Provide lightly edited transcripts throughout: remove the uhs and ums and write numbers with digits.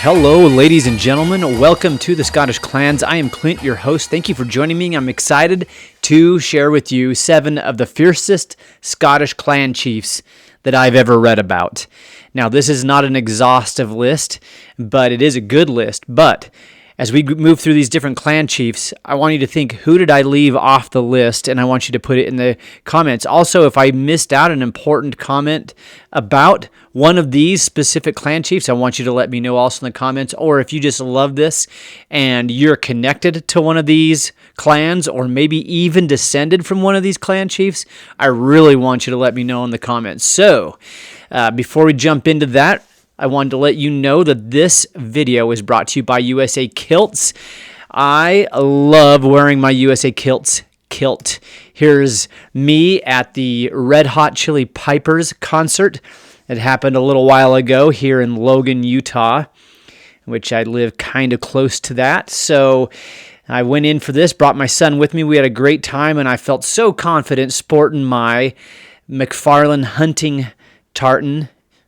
Hello, ladies and gentlemen. Welcome to the Scottish Clans. I am Clint, your host. Thank you for joining me. I'm excited to share with you 7 of the fiercest Scottish clan chiefs that I've ever read about. Now, this is not an exhaustive list, but it is a good list. But as we move through these different clan chiefs, I want you to think, who did I leave off the list? And I want you to put it in the comments. Also, if I missed out an important comment about one of these specific clan chiefs, I want you to let me know also in the comments. Or if you just love this and you're connected to one of these clans, or maybe even descended from one of these clan chiefs, I really want you to let me know in the comments. So, before we jump into that, I wanted to let you know that this video is brought to you by USA Kilts. I love wearing my USA Kilts kilt. Here's me at the Red Hot Chili Peppers concert. It happened a little while ago here in Logan, Utah, which I live kind of close to that. So I went in for this, brought my son with me. We had a great time, and I felt so confident sporting my McFarlane hunting tartan,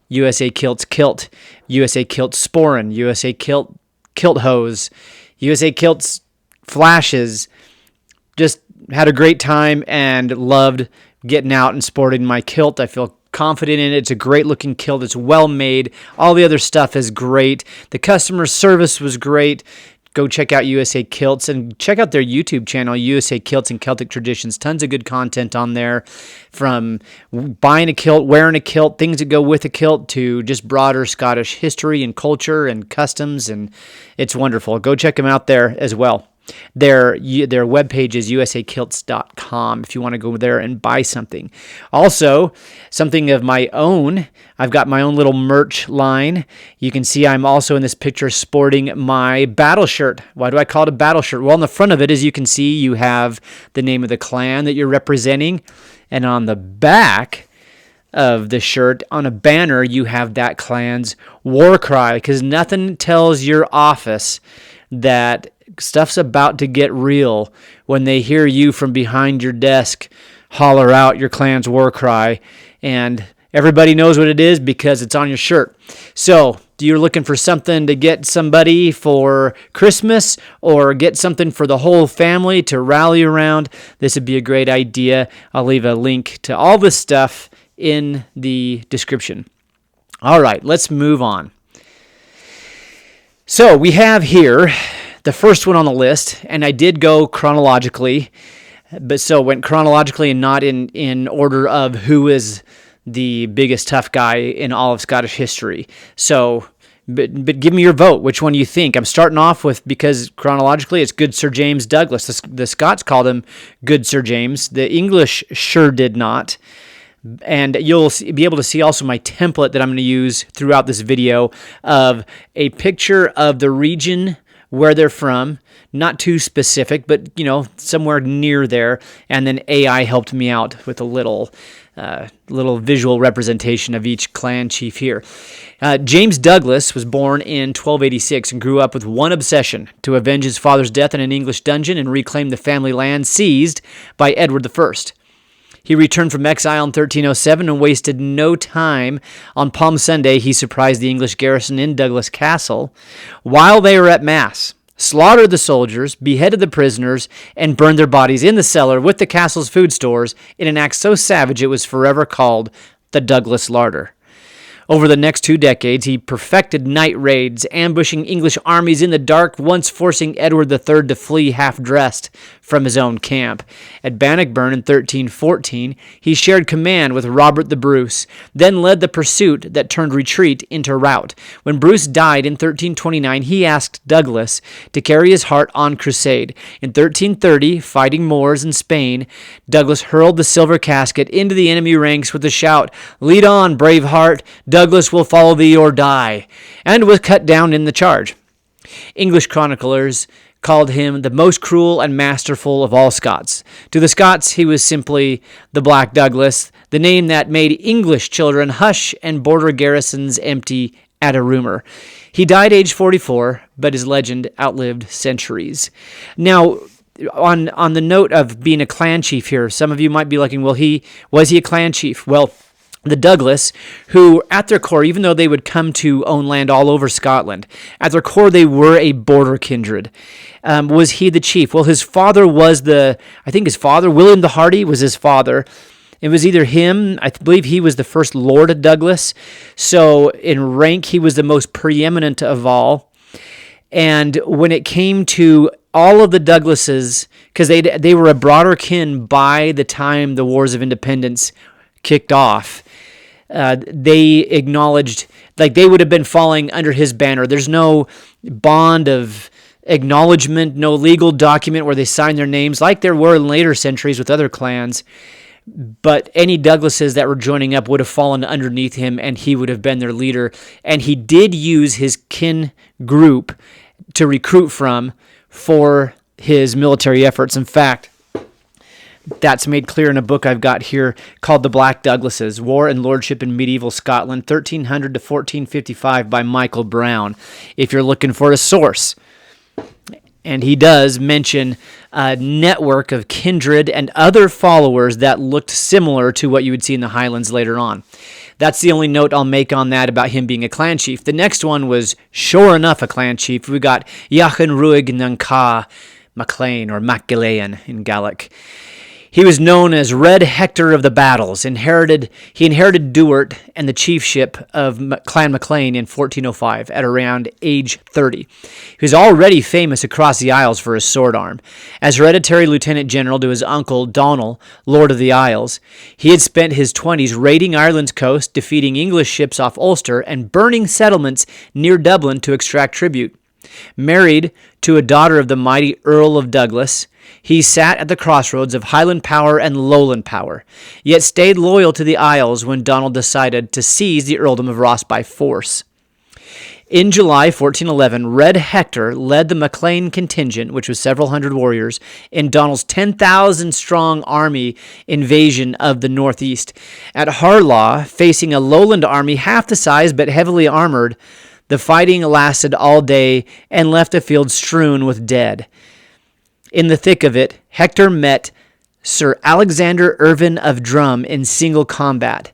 USA Kilts kilt, USA Kilts sporran, USA kilt hose, USA Kilts flashes. Just had a great time and loved getting out and sporting my kilt. I feel confident in it. It's a great looking kilt. It's well made. All the other stuff is great. The customer service was great. Go check out USA Kilts and check out their YouTube channel, USA Kilts and Celtic Traditions. Tons of good content on there, from buying a kilt, wearing a kilt, things that go with a kilt, to just broader Scottish history and culture and customs, and it's wonderful. Go check them out there as well. Their webpage is usakilts.com if you want to go there and buy something. Also, something of my own. I've got my own little merch line. You can see I'm also in this picture sporting my battle shirt. Why do I call it a battle shirt? Well, on the front of it, as you can see, you have the name of the clan that you're representing. And on the back of the shirt, on a banner, you have that clan's war cry, because nothing tells your office that stuff's about to get real when they hear you from behind your desk holler out your clan's war cry, and everybody knows what it is because it's on your shirt. So, you're looking for something to get somebody for Christmas, or get something for the whole family to rally around, this would be a great idea. I'll leave a link to all this stuff in the description. All right, let's move on. So, we have here the first one on the list, and I did go chronologically, but so went chronologically and not in order of who is the biggest tough guy in all of Scottish history. So, but give me your vote. Which one do you think? I'm starting off with, because chronologically it's Good Sir James Douglas. The Scots called him Good Sir James. The English sure did not. And you'll be able to see also my template that I'm going to use throughout this video of a picture of the region where they're from, not too specific, but somewhere near there. And then AI helped me out with a little visual representation of each clan chief here. James Douglas was born in 1286 and grew up with one obsession: to avenge his father's death in an English dungeon and reclaim the family land seized by Edward I. He returned from exile in 1307 and wasted no time. On Palm Sunday, he surprised the English garrison in Douglas Castle while they were at Mass, slaughtered the soldiers, beheaded the prisoners, and burned their bodies in the cellar with the castle's food stores in an act so savage it was forever called the Douglas Larder. Over the next 2 decades, he perfected night raids, ambushing English armies in the dark, once forcing Edward III to flee half-dressed from his own camp. At Bannockburn in 1314, he shared command with Robert the Bruce, then led the pursuit that turned retreat into rout. When Bruce died in 1329, he asked Douglas to carry his heart on crusade. In 1330, fighting Moors in Spain, Douglas hurled the silver casket into the enemy ranks with the shout, "Lead on, brave heart! Douglas will follow thee or die," and was cut down in the charge. English chroniclers called him the most cruel and masterful of all Scots. To the Scots, he was simply the Black Douglas, the name that made English children hush and border garrisons empty at a rumor. He died age 44, but his legend outlived centuries. Now, on the note of being a clan chief here, some of you might be looking, well, was he a clan chief? Well, The Douglas, who at their core, even though they would come to own land all over Scotland, at their core they were a border kindred. Was he the chief? Well, his father was William the Hardy was his father. It was either him, I believe he was the first Lord of Douglas, so in rank he was the most preeminent of all. And when it came to all of the Douglases, because they were a broader kin by the time the Wars of Independence kicked off, they acknowledged, like they would have been falling under his banner. There's no bond of acknowledgement, no legal document where they sign their names like there were in later centuries with other clans. But any Douglases that were joining up would have fallen underneath him, and he would have been their leader. And he did use his kin group to recruit from for his military efforts. In fact, that's made clear in a book I've got here called The Black Douglases, War and Lordship in Medieval Scotland, 1300 to 1455 by Michael Brown, if you're looking for a source. And he does mention a network of kindred and other followers that looked similar to what you would see in the Highlands later on. That's the only note I'll make on that about him being a clan chief. The next one was sure enough a clan chief. We got Jachan Ruig Nanka MacLean, or MacGregor in Gaelic. He was known as Red Hector of the Battles. He inherited Duart and the chiefship of Clan MacLean in 1405 at around age 30. He was already famous across the Isles for his sword arm. As hereditary lieutenant general to his uncle Donald, Lord of the Isles, he had spent his 20s raiding Ireland's coast, defeating English ships off Ulster, and burning settlements near Dublin to extract tribute. Married to a daughter of the mighty Earl of Douglas, he sat at the crossroads of Highland power and Lowland power, yet stayed loyal to the Isles when Donald decided to seize the earldom of Ross by force. In July 1411, Red Hector led the MacLean contingent, which was several hundred warriors, in Donald's 10,000-strong army invasion of the northeast. At Harlaw, facing a lowland army half the size but heavily armored, the fighting lasted all day and left the field strewn with dead. In the thick of it, Hector met Sir Alexander Irvine of Drum in single combat.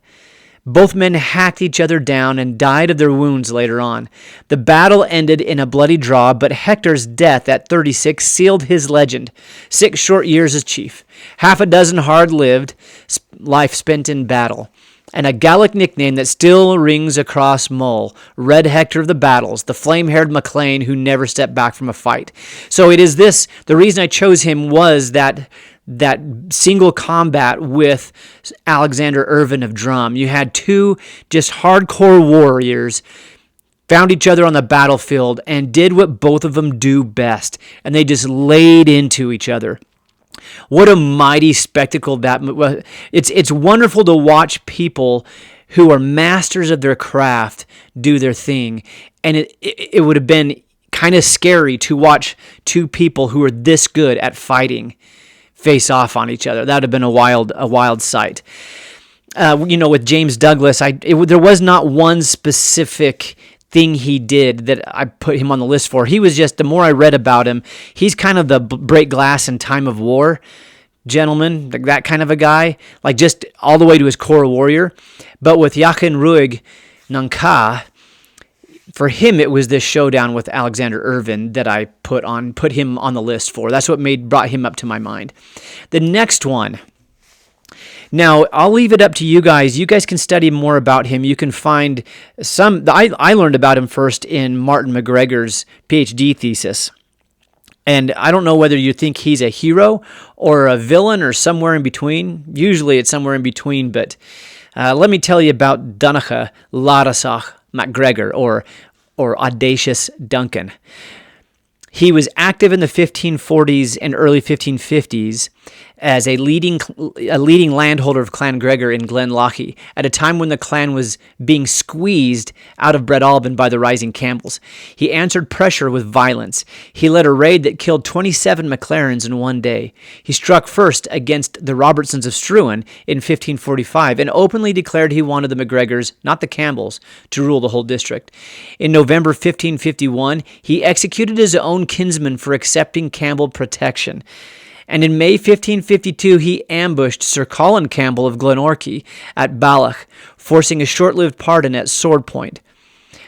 Both men hacked each other down and died of their wounds later on. The battle ended in a bloody draw, but Hector's death at 36 sealed his legend. 6 short years as chief, half a dozen hard-lived, life spent in battle, and a Gaelic nickname that still rings across Mull, Red Hector of the Battles, the flame-haired MacLean who never stepped back from a fight. So it is this, the reason I chose him was that single combat with Alexander Irvine of Drum. You had two just hardcore warriors, found each other on the battlefield, and did what both of them do best, and they just laid into each other. What a mighty spectacle that was. It's wonderful to watch people who are masters of their craft do their thing. And it would have been kind of scary to watch two people who are this good at fighting face off on each other. That would have been a wild sight. With James Douglas, there was not one specific thing he did that I put him on the list for. He was just, the more I read about him, he's kind of the break glass in time of war gentleman, like that kind of a guy, like just all the way to his core warrior. But with Jachan Ruig Nanka, for him it was this showdown with Alexander Irvine that I put him on the list for. That's what brought him up to my mind. The next one. Now, I'll leave it up to you guys. You guys can study more about him. You can find I learned about him first in Martin MacGregor's PhD thesis. And I don't know whether you think he's a hero or a villain or somewhere in between. Usually it's somewhere in between, but let me tell you about Duncan Ladasach MacGregor, or Audacious Duncan. He was active in the 1540s and early 1550s as a leading landholder of Clan Gregor in Glenlochy at a time when the clan was being squeezed out of Breadalbin by the rising Campbells. He answered pressure with violence. He led a raid that killed 27 MacLarens in one day. He struck first against the Robertsons of Struan in 1545 and openly declared he wanted the MacGregors, not the Campbells, to rule the whole district. In November 1551, he executed his own kinsman for accepting Campbell protection. and in May 1552 he ambushed Sir Colin Campbell of Glenorchy at Buccleuch, forcing a short-lived pardon at sword point.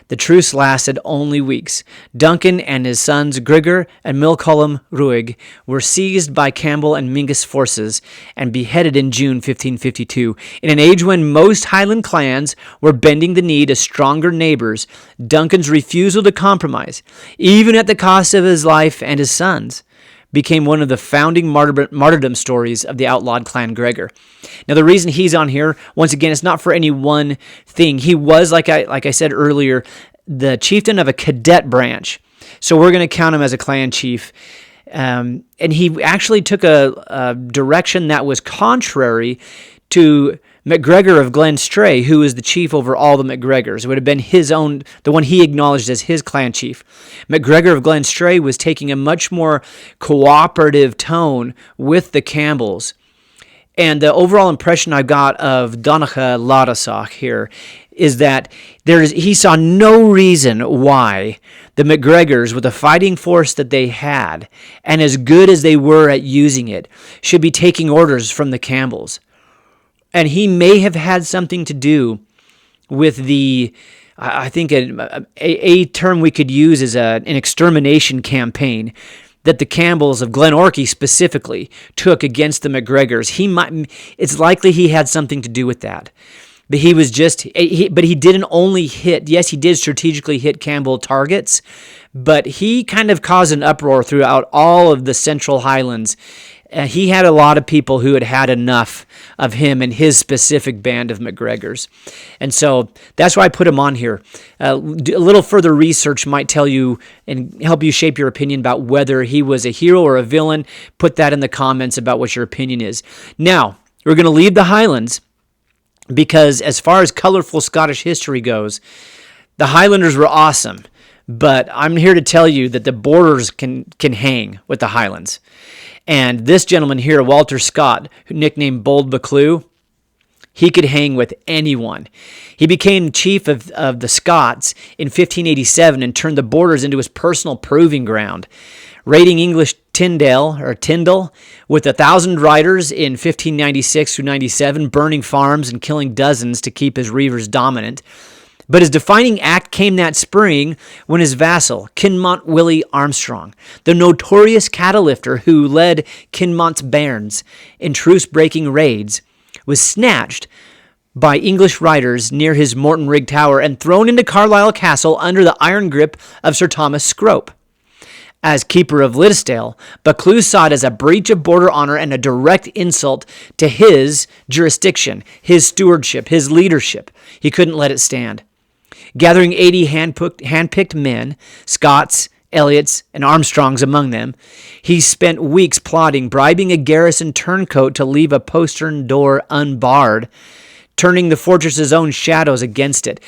The truce lasted only weeks. Duncan and his sons Gregor and Milcolm Ruig were seized by Campbell and Mingus forces and beheaded in June 1552. In an age when most Highland clans were bending the knee to stronger neighbors, Duncan's refusal to compromise, even at the cost of his life and his sons, became one of the founding martyrdom stories of the outlawed Clan Gregor. Now, the reason he's on here, once again, it's not for any one thing. He was, like I said earlier, the chieftain of a cadet branch. So we're going to count him as a clan chief. And he actually took a direction that was contrary to MacGregor of Glenstray, who was the chief over all the MacGregors. It would have been his own, the one he acknowledged as his clan chief. MacGregor of Glenstray was taking a much more cooperative tone with the Campbells. And the overall impression I got of Donnacha Ladasach here is that he saw no reason why the MacGregors, with the fighting force that they had, and as good as they were at using it, should be taking orders from the Campbells. And he may have had something to do with I think a term we could use is an extermination campaign that the Campbells of Glenorchy specifically took against the MacGregors. It's likely he had something to do with that. But he didn't only hit, yes, he did strategically hit Campbell targets, but he kind of caused an uproar throughout all of the Central Highlands. He had a lot of people who had had enough of him and his specific band of MacGregors. And so that's why I put him on here. A little further research might tell you and help you shape your opinion about whether he was a hero or a villain. Put that in the comments about what your opinion is. Now, we're going to leave the Highlands because as far as colorful Scottish history goes, the Highlanders were awesome. But I'm here to tell you that the borders can hang with the Highlands. And this gentleman here, Walter Scott, nicknamed Bold Buccleuch, he could hang with anyone. He became chief of the Scots in 1587 and turned the borders into his personal proving ground, raiding English Tyndale with 1,000 riders in 1596 through 97, burning farms and killing dozens to keep his reivers dominant. But his defining act came that spring when his vassal, Kinmont Willie Armstrong, the notorious cattle lifter who led Kinmont's bairns in truce-breaking raids, was snatched by English riders near his Mortonrig Tower and thrown into Carlisle Castle under the iron grip of Sir Thomas Scrope. As keeper of Liddesdale, Buccleuch saw it as a breach of border honor and a direct insult to his jurisdiction, his stewardship, his leadership. He couldn't let it stand. Gathering 80 handpicked men, Scots, Elliots, and Armstrongs among them, he spent weeks plotting, bribing a garrison turncoat to leave a postern door unbarred, turning the fortress's own shadows against it.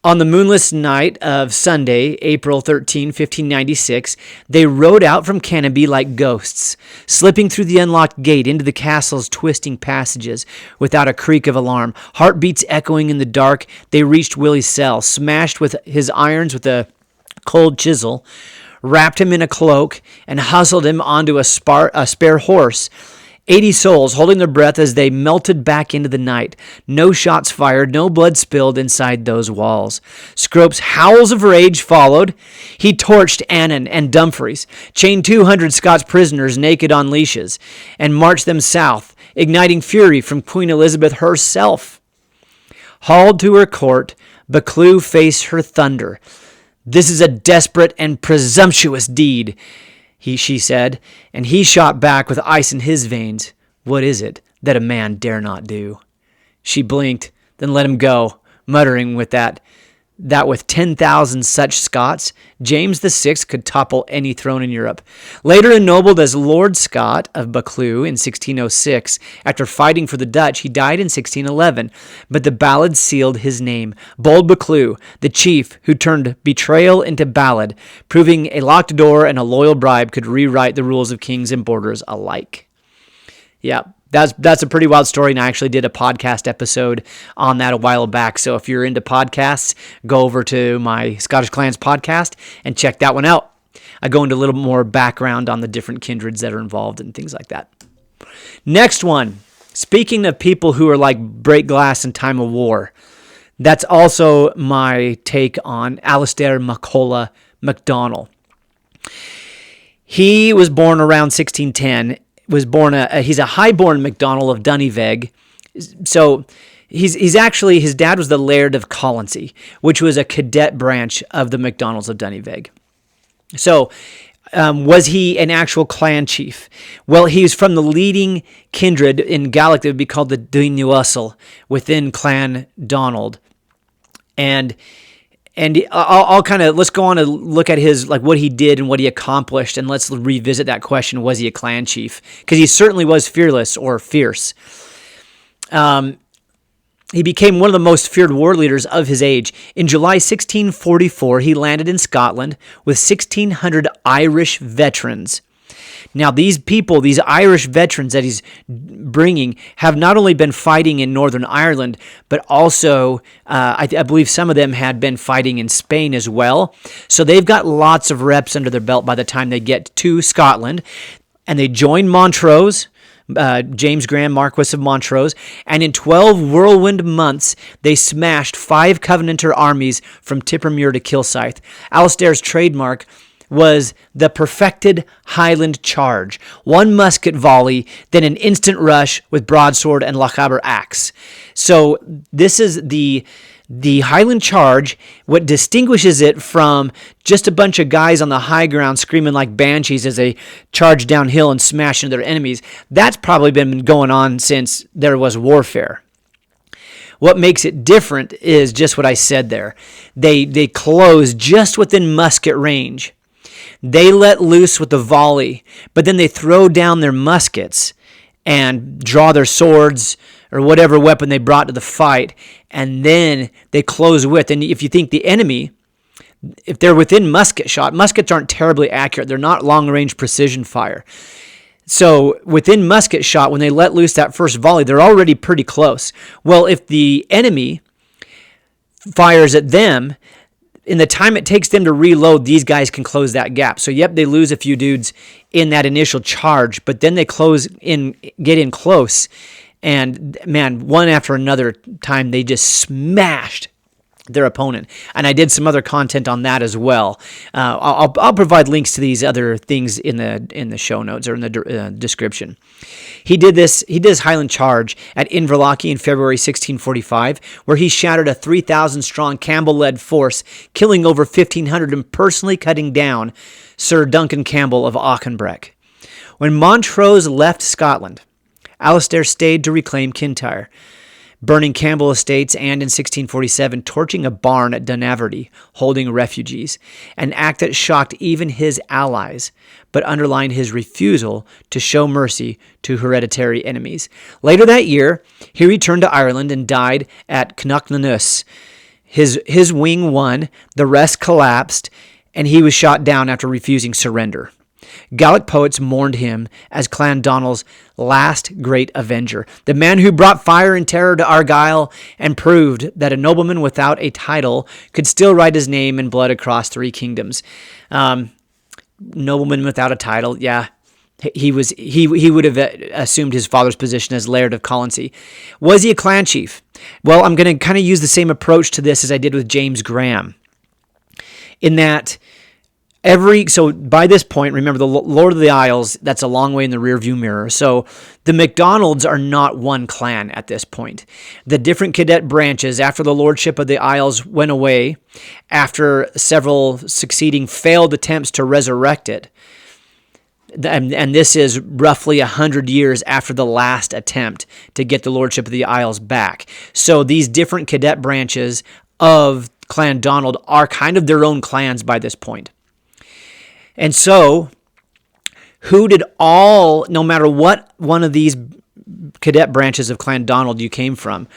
On the moonless night of Sunday, April 13, 1596, they rode out from Canopy like ghosts, slipping through the unlocked gate into the castle's twisting passages without a creak of alarm. Heartbeats echoing in the dark, they reached Willie's cell, smashed with his irons with a cold chisel, wrapped him in a cloak, and hustled him onto a spare horse. 80 souls holding their breath as they melted back into the night. No shots fired, no blood spilled inside those walls. Scrope's howls of rage followed. He torched Annan and Dumfries, chained 200 Scots prisoners naked on leashes, and marched them south, igniting fury from Queen Elizabeth herself. Hauled to her court, Buccleuch faced her thunder. "This is a desperate and presumptuous deed," she said, and he shot back with ice in his veins. "What is it that a man dare not do?" She blinked, then let him go, muttering that with 10,000 such Scots, James VI could topple any throne in Europe. Later ennobled as Lord Scott of Buccleuch in 1606, after fighting for the Dutch, he died in 1611, but the ballads sealed his name. Bold Buccleuch, the chief who turned betrayal into ballad, proving a locked door and a loyal bribe could rewrite the rules of kings and borders alike. Yeah, that's a pretty wild story, and I actually did a podcast episode on that a while back. So if you're into podcasts, go over to my Scottish Clans podcast and check that one out. I go into a little more background on the different kindreds that are involved and things like that. Next one, speaking of people who are like break glass in time of war, that's also my take on Alasdair MacColla MacDonald. He was born around 1610. He's a highborn MacDonald of Duniveg. So he's actually, his dad was the Laird of Colonsay, which was a cadet branch of the MacDonalds of Duniveg. So was he an actual clan chief? Well, he's from the leading kindred in Gaelic that would be called the Duinuasel within Clan Donald. And I'll kind of, let's go on and look at his, like what he did and what he accomplished, and let's revisit that question, was he a clan chief? Because he certainly was fearless or fierce. He became one of the most feared war leaders of his age. In July 1644, he landed in Scotland with 1,600 Irish veterans. Now, these people, these Irish veterans that he's bringing, have not only been fighting in Northern Ireland, but also, I believe some of them had been fighting in Spain as well. So they've got lots of reps under their belt by the time they get to Scotland. And they join Montrose, James Graham, Marquess of Montrose, and in 12 whirlwind months, they smashed 5 Covenanter armies from Tippermuir to Kilsyth. Alasdair's trademark was the perfected Highland charge. 1 musket volley, then an instant rush with broadsword and Lochaber axe. So this is the Highland charge. What distinguishes it from just a bunch of guys on the high ground screaming like banshees as they charge downhill and smash into their enemies, that's probably been going on since there was warfare. What makes it different is just what I said there. They close just within musket range. They let loose with the volley, but then they throw down their muskets and draw their swords or whatever weapon they brought to the fight, and then they close with. And if you think the enemy, if they're within musket shot, muskets aren't terribly accurate. They're not long-range precision fire. So within musket shot, when they let loose that first volley, they're already pretty close. Well, if the enemy fires at them, in the time it takes them to reload, these guys can close that gap. So, yep, they lose a few dudes in that initial charge, but then they close in, get in close, and man, one after another time, they just smashed their opponent. And I did some other content on that as well. I'll provide links to these other things in the show notes or in the description. He did his Highland charge at Inverlochy in February 1645, where he shattered a 3,000-strong Campbell-led force, killing over 1,500 and personally cutting down Sir Duncan Campbell of Auchenbreck. When Montrose left Scotland, Alasdair stayed to reclaim Kintyre, burning Campbell estates and in 1647 torching a barn at Dunaverty, holding refugees, an act that shocked even his allies, but underlined his refusal to show mercy to hereditary enemies. Later that year, he returned to Ireland and died at Knocknanus. His wing won, the rest collapsed, and he was shot down after refusing surrender. Gaelic poets mourned him as Clan Donald's last great avenger, the man who brought fire and terror to Argyll and proved that a nobleman without a title could still write his name in blood across 3 kingdoms. Nobleman without a title, yeah. He would have assumed his father's position as Laird of Colonsay. Was he a clan chief? Well, I'm going to kind of use the same approach to this as I did with James Graham, in that so by this point, remember, the Lord of the Isles, that's a long way in the rearview mirror. So the MacDonalds are not one clan at this point. The different cadet branches, after the Lordship of the Isles went away, after several succeeding failed attempts to resurrect it, and this is roughly 100 years after the last attempt to get the Lordship of the Isles back. So these different cadet branches of Clan Donald are kind of their own clans by this point. And so, no matter what one of these cadet branches of Clan Donald you came from,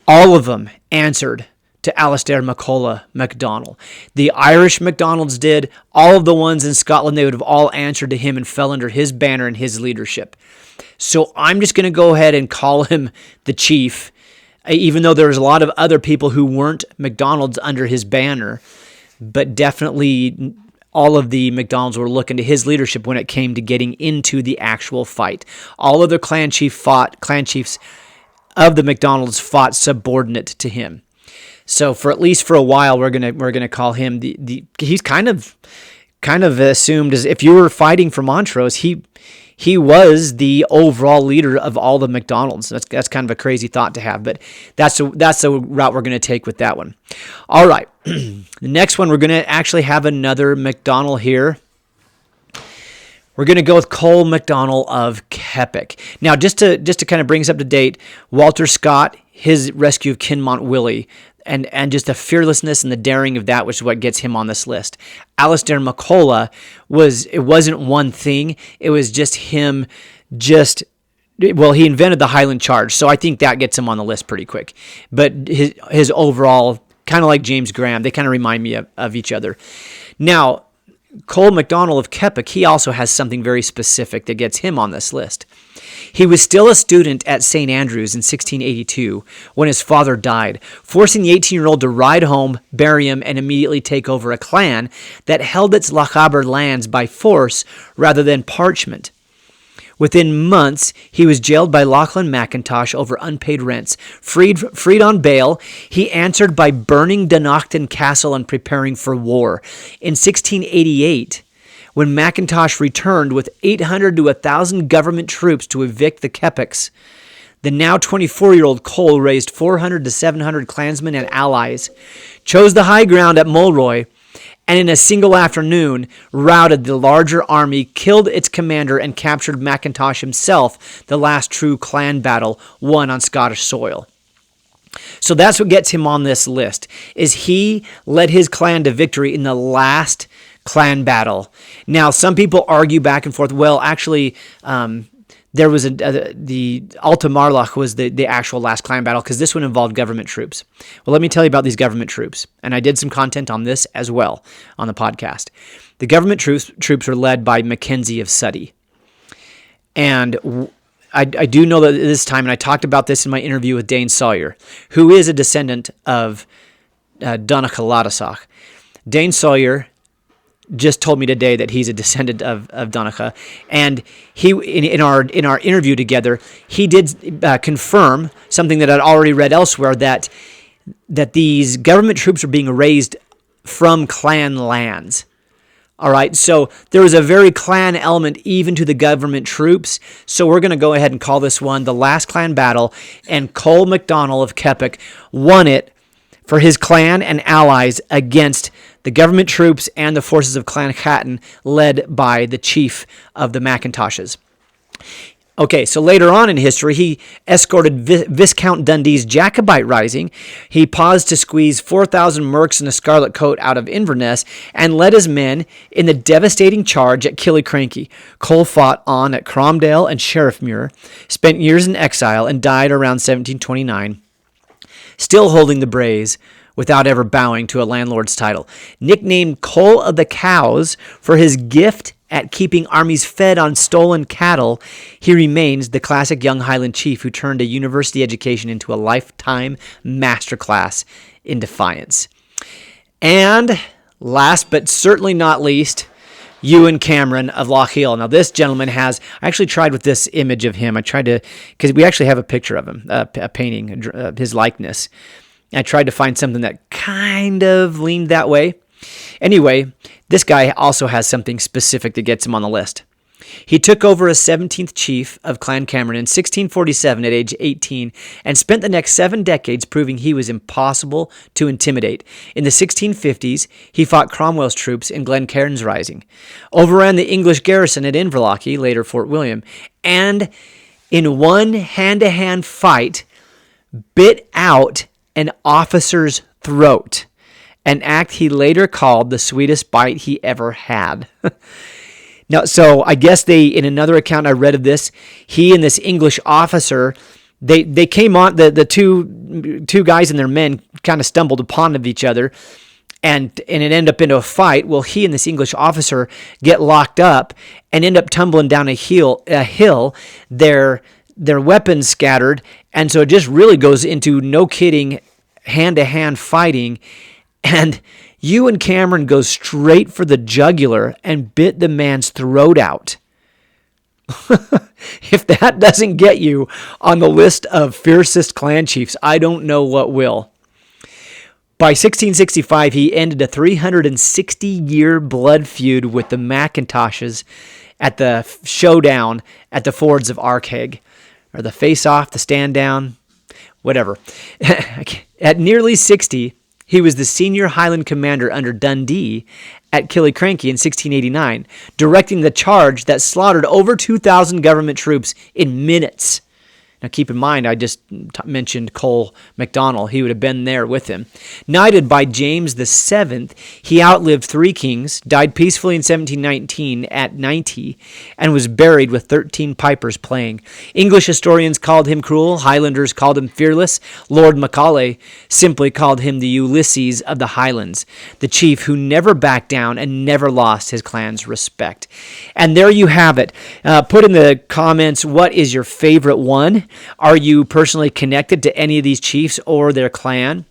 all of them answered to Alasdair MacColla MacDonald. The Irish MacDonalds did. All of the ones in Scotland, they would have all answered to him and fell under his banner and his leadership. So I'm just going to go ahead and call him the chief, even though there's a lot of other people who weren't MacDonalds under his banner, but definitely all of the MacDonalds were looking to his leadership when it came to getting into the actual fight. All of the clan chiefs of the MacDonalds fought subordinate to him. So for at least for a while, we're gonna call him he's kind of assumed as if you were fighting for Montrose, he was the overall leader of all the MacDonalds. That's kind of a crazy thought to have, but that's the route we're going to take with that one. All right, the next one, we're going to actually have another MacDonald here. We're going to go with Coll MacDonald of Keppoch. Now, just to kind of bring us up to date, Walter Scott, his rescue of Kinmont Willie, and just the fearlessness and the daring of that, which is what gets him on this list. Alasdair MacColla wasn't one thing. It was just him he invented the Highland charge, so I think that gets him on the list pretty quick. But his overall, kind of like James Graham, they kind of remind me of each other. Now, Coll MacDonald of Keppoch, he also has something very specific that gets him on this list. He was still a student at St. Andrews in 1682 when his father died, forcing the 18-year-old to ride home, bury him, and immediately take over a clan that held its Lochaber lands by force rather than parchment. Within months, he was jailed by Lachlan McIntosh over unpaid rents. Freed on bail, he answered by burning Duncan Castle and preparing for war. In 1688, when McIntosh returned with 800 to 1,000 government troops to evict the Keppochs, the now 24-year-old Coll raised 400 to 700 clansmen and allies, chose the high ground at Mulroy, and in a single afternoon routed the larger army, killed its commander, and captured McIntosh himself, the last true clan battle won on Scottish soil. So that's what gets him on this list, is he led his clan to victory in the last clan battle. Now, some people argue back and forth, well, actually, there was the Alta Marlach was the actual last clan battle, because this one involved government troops. Well, let me tell you about these government troops, and I did some content on this as well on the podcast. The government troops were led by Mackenzie of Suddy, and I do know that this time, and I talked about this in my interview with Dane Sawyer, who is a descendant of Donnacha Ladasach. Dane Sawyer just told me today that he's a descendant of Donnacha, and he in our interview together, he did confirm something that I'd already read elsewhere, that these government troops are being raised from clan lands. All right, so there is a very clan element even to the government troops. So we're going to go ahead and call this one the last clan battle, and Coll MacDonald of Keppoch won it for his clan and allies against the government troops and the forces of Clan Hatton, led by the chief of the Macintoshes. Okay, so later on in history, he escorted Viscount Dundee's Jacobite rising. He paused to squeeze 4,000 mercs in a scarlet coat out of Inverness and led his men in the devastating charge at Killiecrankie. Coll fought on at Cromdale and Sheriffmuir, spent years in exile, and died around 1729. Still holding the braes without ever bowing to a landlord's title. Nicknamed Coll of the Cows for his gift at keeping armies fed on stolen cattle, he remains the classic young Highland chief who turned a university education into a lifetime masterclass in defiance. And last but certainly not least, Ewen Cameron of Lochiel. Now, this gentleman I actually tried with this image of him. I tried to, because we actually have a picture of him, a painting, his likeness. I tried to find something that kind of leaned that way. Anyway, this guy also has something specific that gets him on the list. He took over as 17th chief of Clan Cameron in 1647 at age 18 and spent the next 7 decades proving he was impossible to intimidate. In the 1650s, he fought Cromwell's troops in Glencairn's Rising, overran the English garrison at Inverlochy, later Fort William, and in one hand-to-hand fight, bit out an officer's throat, an act he later called the sweetest bite he ever had. Now, so I guess in another account I read of this, he and this English officer, they came on, the two guys and their men kind of stumbled upon each other, and it ended up into a fight. Well, he and this English officer get locked up and end up tumbling down a hill, their weapons scattered, and so it just really goes into, no kidding, hand-to-hand fighting. And Ewen Cameron goes straight for the jugular and bit the man's throat out. If that doesn't get you on the list of fiercest clan chiefs, I don't know what will. By 1665, he ended a 360-year blood feud with the Macintoshes at the showdown at the fords of Arkheg, or the face-off, the stand-down, whatever. At nearly 60, he was the senior Highland commander under Dundee at Killiecrankie in 1689, directing the charge that slaughtered over 2,000 government troops in minutes. Now keep in mind, I just mentioned Coll MacDonald. He would have been there with him. Knighted by James VII, he outlived 3 kings, died peacefully in 1719 at 90, and was buried with 13 pipers playing. English historians called him cruel. Highlanders called him fearless. Lord Macaulay simply called him the Ulysses of the Highlands, the chief who never backed down and never lost his clan's respect. And there you have it. Put in the comments, what is your favorite one? Are you personally connected to any of these chiefs or their clan?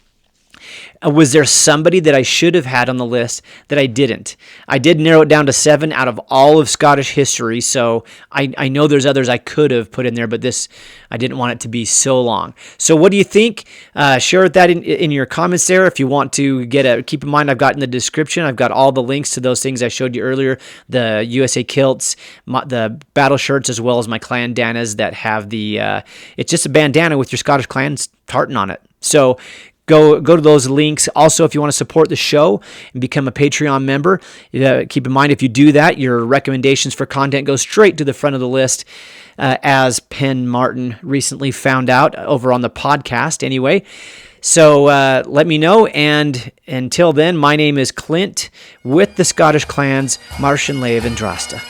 Was there somebody that I should have had on the list that I didn't? I did narrow it down to 7 out of all of Scottish history, so I know there's others I could have put in there, but this, I didn't want it to be so long. So what do you think? Share that in your comments there. If you want to keep in mind, I've got in the description, I've got all the links to those things I showed you earlier, the USA kilts, the battle shirts, as well as my clan danas that have it's just a bandana with your Scottish clan's tartan on it. So Go to those links. Also, if you want to support the show and become a Patreon member, keep in mind if you do that, your recommendations for content go straight to the front of the list, as Penn Martin recently found out over on the podcast anyway. So let me know, and until then, my name is Clint with the Scottish clans Marsh and Lave and Drasta.